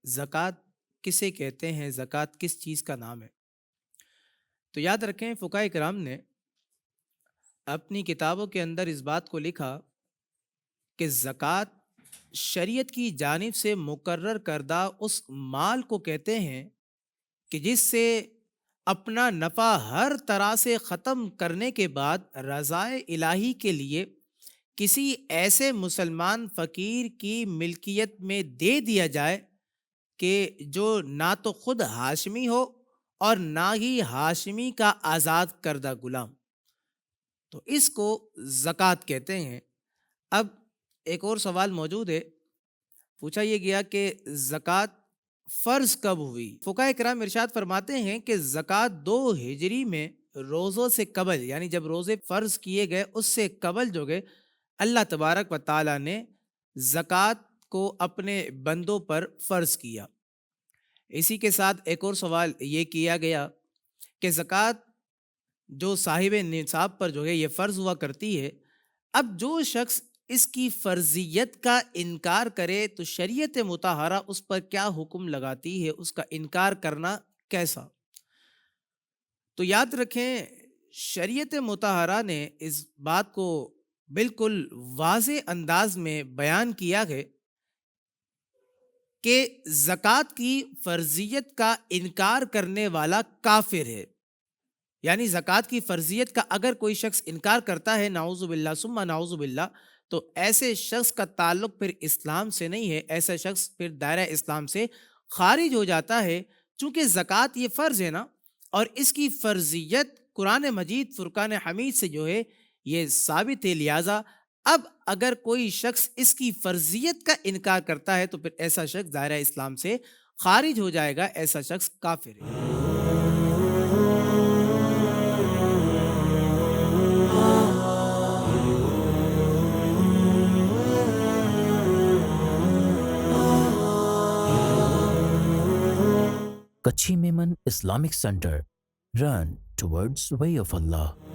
زکوٰۃ کسے کہتے ہیں، زکوٰۃ کس چیز کا نام ہے؟ تو یاد رکھیں فقہاء کرام نے اپنی کتابوں کے اندر اس بات کو لکھا کہ زکوٰۃ شریعت کی جانب سے مقرر کردہ اس مال کو کہتے ہیں کہ جس سے اپنا نفع ہر طرح سے ختم کرنے کے بعد رضائے الہی کے لیے کسی ایسے مسلمان فقیر کی ملکیت میں دے دیا جائے کہ جو نہ تو خود ہاشمی ہو اور نہ ہی ہاشمی کا آزاد کردہ غلام، تو اس کو زکوٰۃ کہتے ہیں۔ اب ایک اور سوال موجود ہے، پوچھا یہ گیا کہ زکوٰۃ فرض کب ہوئی؟ فقہاء کرام ارشاد فرماتے ہیں کہ زکوٰۃ 2 ہجری میں روزوں سے قبل، یعنی جب روزے فرض کیے گئے اس سے قبل جو گئے اللہ تبارک و تعالیٰ نے زکوٰۃ کو اپنے بندوں پر فرض کیا۔ اسی کے ساتھ ایک اور سوال یہ کیا گیا کہ زکوٰۃ جو صاحب نصاب پر جو ہے یہ فرض ہوا کرتی ہے، اب جو شخص اس کی فرضیت کا انکار کرے تو شریعت مطہرہ اس پر کیا حکم لگاتی ہے، اس کا انکار کرنا کیسا؟ تو یاد رکھیں شریعت مطہرہ نے اس بات کو بالکل واضح انداز میں بیان کیا ہے کہ زکوٰۃ کی فرضیت کا انکار کرنے والا کافر ہے، یعنی زکوٰۃ کی فرضیت کا اگر کوئی شخص انکار کرتا ہے نعوذ باللہ ثم نعوذ باللہ، تو ایسے شخص کا تعلق پھر اسلام سے نہیں ہے، ایسا شخص پھر دائرہ اسلام سے خارج ہو جاتا ہے، چونکہ زکوٰۃ یہ فرض ہے نا، اور اس کی فرضیت قرآن مجید فرقان حمید سے جو ہے یہ ثابت ہے، لہٰذا اب اگر کوئی شخص اس کی فرضیت کا انکار کرتا ہے تو پھر ایسا شخص دائرہ اسلام سے خارج ہو جائے گا، ایسا شخص کافر ہے۔ Kutchi Memon Islamic centre, run towards way of Allah.